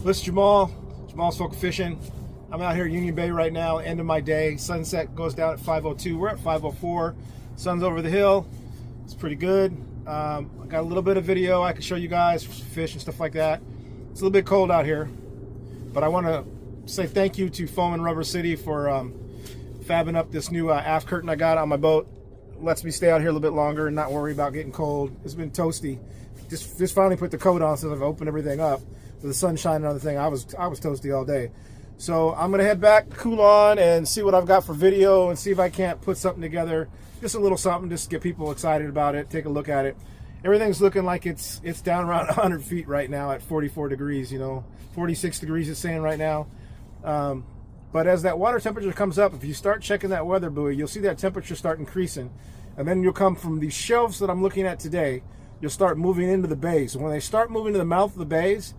This is Jamal. Jamal's Folk Fishing. I'm out here at Union Bay right now, end of my day. Sunset goes down at 5:02. We're at 5:04. Sun's over the hill. It's pretty good. I got a little bit of video I can show you guys, fish and stuff like that. It's a little bit cold out here, but I want to say thank you to Foam and Rubber City for fabbing up this new aft curtain I got on my boat. Lets me stay out here a little bit longer and not worry about getting cold. It's been toasty. Just finally put the coat on since I've opened everything up. With the sun shining on the thing, I was toasty all day. So I'm gonna head back, cool on, and see what I've got for video, and see if I can't put something together. Just a little something, just to get people excited about it. Take a look at it. Everything's looking like it's down around 100 feet right now at 44 degrees. You know, 46 degrees it's saying right now. But as that water temperature comes up, if you start checking that weather buoy, you'll see that temperature start increasing, and then you'll come from these shelves that I'm looking at today. You'll start moving into the bays. And when they start moving to the mouth of the bays,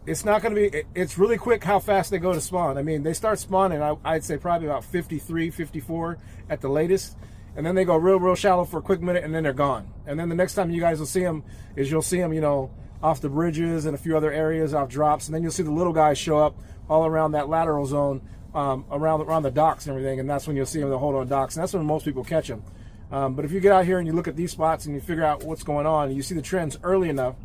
it's not going to be, it's really quick how fast they go to spawn. I mean, they start spawning, I'd say probably about 53, 54 at the latest. And then they go real shallow for a quick minute, and then they're gone. And then the next time you guys will see them is you'll see them, you know, off the bridges and a few other areas, off drops. And then you'll see the little guys show up all around that lateral zone, around the docks and everything. And that's when you'll see them, they'll hold on docks. And that's when most people catch them. But if you get out here and you look at these spots and you figure out what's going on, and you see the trends early enough,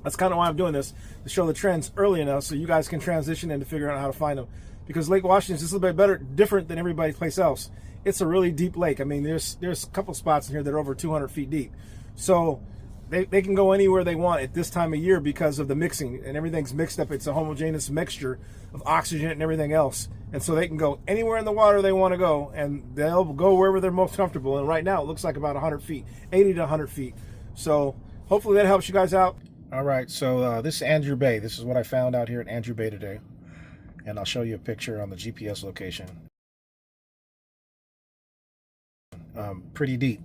that's kind of why I'm doing this, to show the trends early enough so you guys can transition into figuring out how to find them. Because Lake Washington is just a little bit different than every place else. It's a really deep lake. I mean, there's a couple spots in here that are over 200 feet deep. So they can go anywhere they want at this time of year because of the mixing, and everything's mixed up. It's a homogeneous mixture of oxygen and everything else. And so they can go anywhere in the water they want to go, and they'll go wherever they're most comfortable. And right now it looks like about 100 feet, 80 to 100 feet. So hopefully that helps you guys out. All right, so this is Andrew Bay. This is what I found out here at Andrew Bay today. And I'll show you a picture on the GPS location. Pretty deep,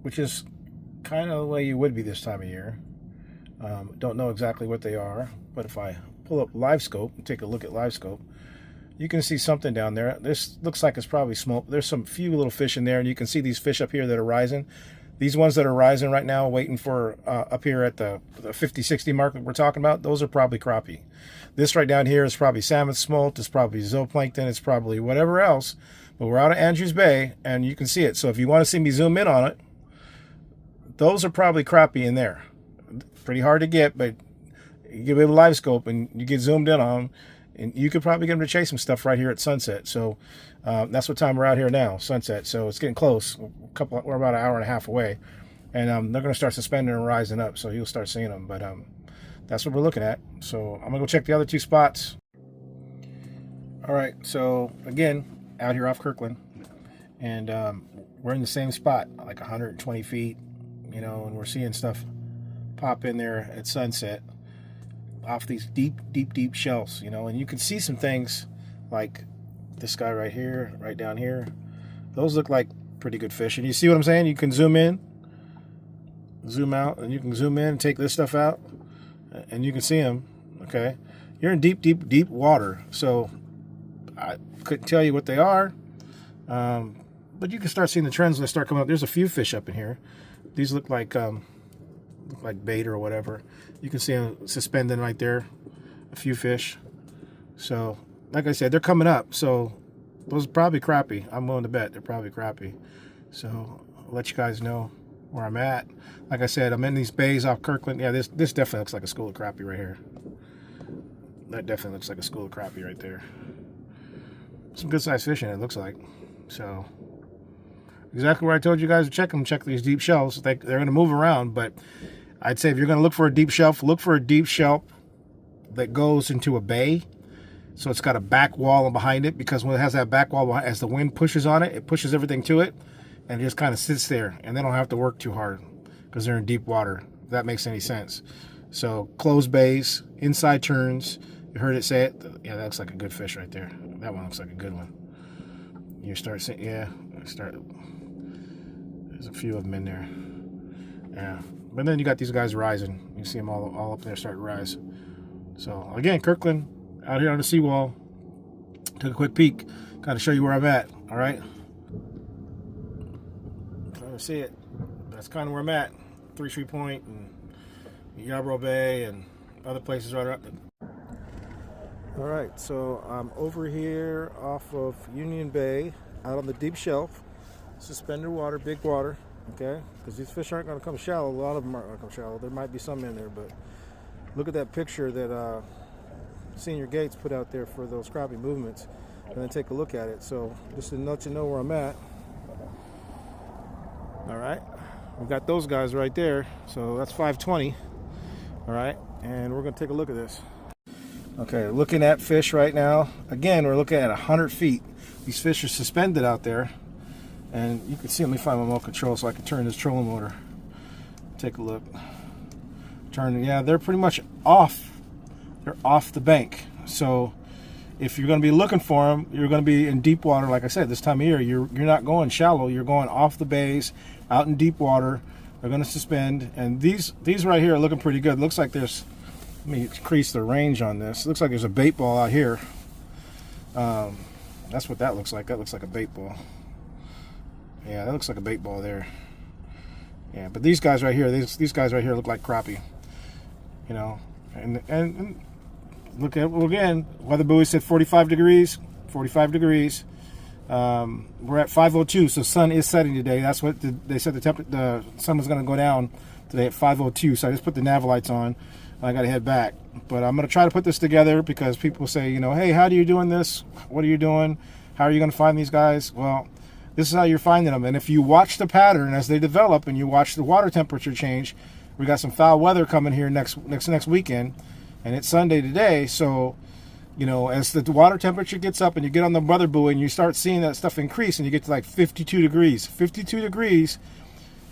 which is kind of the way you would be this time of year. Don't know exactly what they are, but if I pull up live scope and take a look at live scope, you can see something down there. This looks like it's probably smoke. There's some few little fish in there, and you can see these fish up here that are rising. These ones that are rising right now, waiting for up here at the 50-60 mark that we're talking about, those are probably crappie. This right down here is probably salmon smolt, it's probably zooplankton, it's probably whatever else. But we're out of Andrews Bay, and you can see it. So if you want to see me zoom in on it, those are probably crappie in there. Pretty hard to get, but you give it a live scope and you get zoomed in on them, and you could probably get them to chase some stuff right here at sunset. So that's what time we're out here now, sunset. So it's getting close. We're about an hour and a half away, and they're going to start suspending and rising up. So you'll start seeing them. But that's what we're looking at. So I'm gonna go check the other two spots. All right. So again, out here off Kirkland, and we're in the same spot, like 120 feet, you know, and we're seeing stuff pop in there at sunset off these deep shelves, you know, and you can see some things like this guy right here, right down here. Those look like pretty good fish, and you see what I'm saying? You can zoom in, zoom out, and you can zoom in and take this stuff out, and you can see them. Okay, you're in deep water, so I couldn't tell you what they are, but you can start seeing the trends when they start coming up. There's a few fish up in here. These look like bait or whatever. You can see them suspending right there, a few fish. So like I said, they're coming up, so those are probably crappie. I'm willing to bet they're probably crappie. So I'll let you guys know where I'm at. Like I said, I'm in these bays off Kirkland. Yeah, this definitely looks like a school of crappie right here. That definitely looks like a school of crappie right there. Some good sized fish in it, looks like. So exactly where I told you guys to check them. Check these deep shelves. They're going to move around, but I'd say if you're going to look for a deep shelf, look for a deep shelf that goes into a bay. So it's got a back wall behind it, because when it has that back wall behind, as the wind pushes on it, it pushes everything to it, and it just kind of sits there, and they don't have to work too hard because they're in deep water, if that makes any sense. So closed bays, inside turns. You heard it say it. Yeah, that looks like a good fish right there. That one looks like a good one. You start seeing, yeah, there's a few of them in there. Yeah, but then you got these guys rising. You see them all up there start to rise. So again, Kirkland, out here on the seawall. Took a quick peek, kind of show you where I'm at. All right, trying to see it. That's kind of where I'm at. 3 Street Point and Yarborough Bay, and other places right up. All right, so I'm over here off of Union Bay, out on the deep shelf, suspended water, big water, okay? Because these fish aren't going to come shallow. A lot of them aren't going to come shallow. There might be some in there, but look at that picture that Senior Gates put out there for those crappie movements, and then take a look at it. So just to let you know where I'm at. All right, we got those guys right there. So that's 520. All right, and we're going to take a look at this. Okay, looking at fish right now. Again, we're looking at 100 feet. These fish are suspended out there, and you can see. Let me find my remote control so I can turn this trolling motor. Take a look. Turn. Yeah, they're pretty much off. They're off the bank. So if you're going to be looking for them, you're going to be in deep water. Like I said, this time of year, you're not going shallow. You're going off the bays, out in deep water. They're going to suspend, and these right here are looking pretty good. Looks like there's. Let me increase the range on this. It looks like there's a bait ball out here. That's what that looks like. That looks like a bait ball. Yeah, that looks like a bait ball there. Yeah, but these guys right here, these guys right here look like crappie. You know, and look at, well, again, weather buoy said 45 degrees. 45 degrees. We're at 5:02, so sun is setting today. That's what they said. The sun was going to go down today at 5:02. So I just put the nav lights on. I got to head back, but I'm going to try to put this together because people say, you know, hey, how are you doing this? What are you doing? How are you going to find these guys? Well, this is how you're finding them. And if you watch the pattern as they develop and you watch the water temperature change, we got some foul weather coming here next weekend, and it's Sunday today. So, you know, as the water temperature gets up and you get on the weather buoy and you start seeing that stuff increase and you get to like 52 degrees, 52 degrees,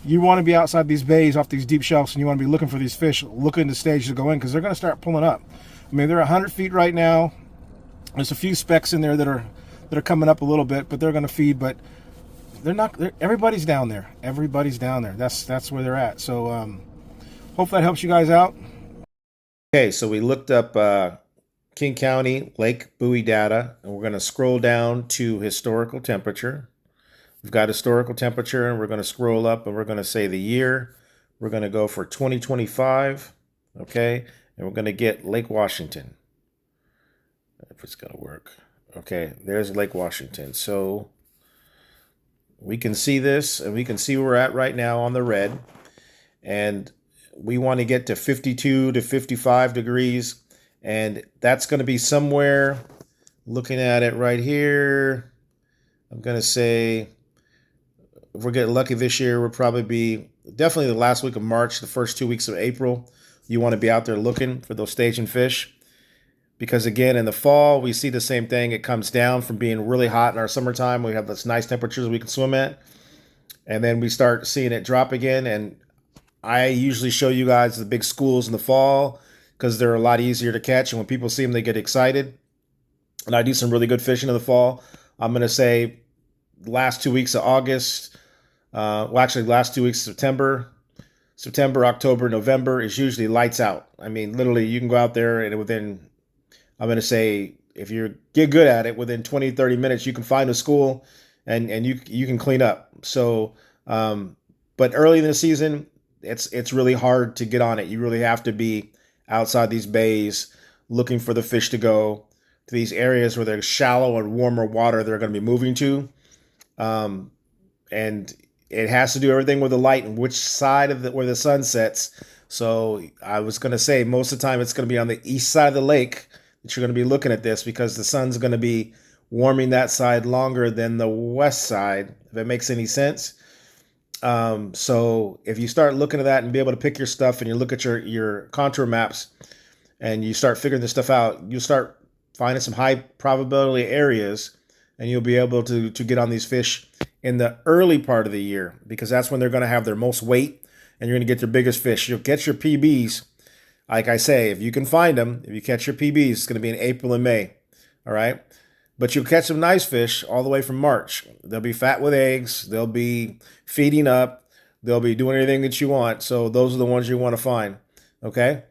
you want to be outside these bays off these deep shelves, and you want to be looking for these fish, looking the stage to go in, because they're going to start pulling up. I mean, they're 100 feet right now. There's a few specks in there that are coming up a little bit, but they're going to feed. But they're not. Everybody's down there. Everybody's down there. That's where they're at. So hope that helps you guys out. Okay, so we looked up King County Lake buoy data, and we're going to scroll down to historical temperature. We've got historical temperature, and we're going to scroll up, and we're going to say the year. We're going to go for 2025, okay? And we're going to get Lake Washington. If it's going to work. Okay, there's Lake Washington. So we can see this, and we can see where we're at right now on the red. And we want to get to 52 to 55 degrees, and that's going to be somewhere, looking at it right here, I'm going to say, if we're getting lucky this year, we'll probably be definitely the last week of March, the first 2 weeks of April. You want to be out there looking for those staging fish. Because again, in the fall, we see the same thing. It comes down from being really hot in our summertime. We have this nice temperatures we can swim at. And then we start seeing it drop again. And I usually show you guys the big schools in the fall because they're a lot easier to catch. And when people see them, they get excited. And I do some really good fishing in the fall. I'm going to say last 2 weeks of August, last 2 weeks of September, October, November is usually lights out. I mean, literally, you can go out there and within, I'm going to say, if you get good at it, within 20, 30 minutes, you can find a school and you can clean up. So, but early in the season, it's really hard to get on it. You really have to be outside these bays looking for the fish to go to these areas where there's shallow and warmer water they're going to be moving to. And it has to do everything with the light and which side of where the sun sets. So I was going to say most of the time it's going to be on the east side of the lake that you're going to be looking at this because the sun's going to be warming that side longer than the west side, if it makes any sense. So if you start looking at that and be able to pick your stuff and you look at your contour maps and you start figuring this stuff out, you'll start finding some high probability areas and you'll be able to get on these fish in the early part of the year because that's when they're going to have their most weight and you're going to get their biggest fish. You'll get your PBs. Like I say, if you can find them, if you catch your PBs, it's going to be in April and May. All right. But you'll catch some nice fish all the way from March. They'll be fat with eggs. They'll be feeding up. They'll be doing anything that you want. So those are the ones you want to find. Okay.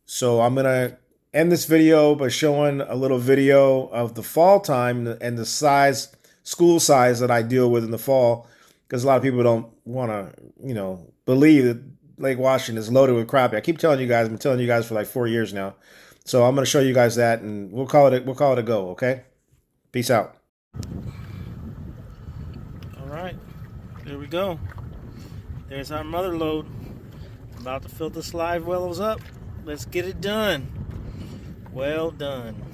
So I'm going to end this video by showing a little video of the fall time and the size, school size that I deal with in the fall, because a lot of people don't want to, believe that Lake Washington is loaded with crappie. I keep telling you guys, I've been telling you guys for like 4 years now. So I'm going to show you guys that, and we'll call it a go. Okay. Peace out. All right, there we go. There's our mother load. About to fill this live wells up. Let's get it done. Well done.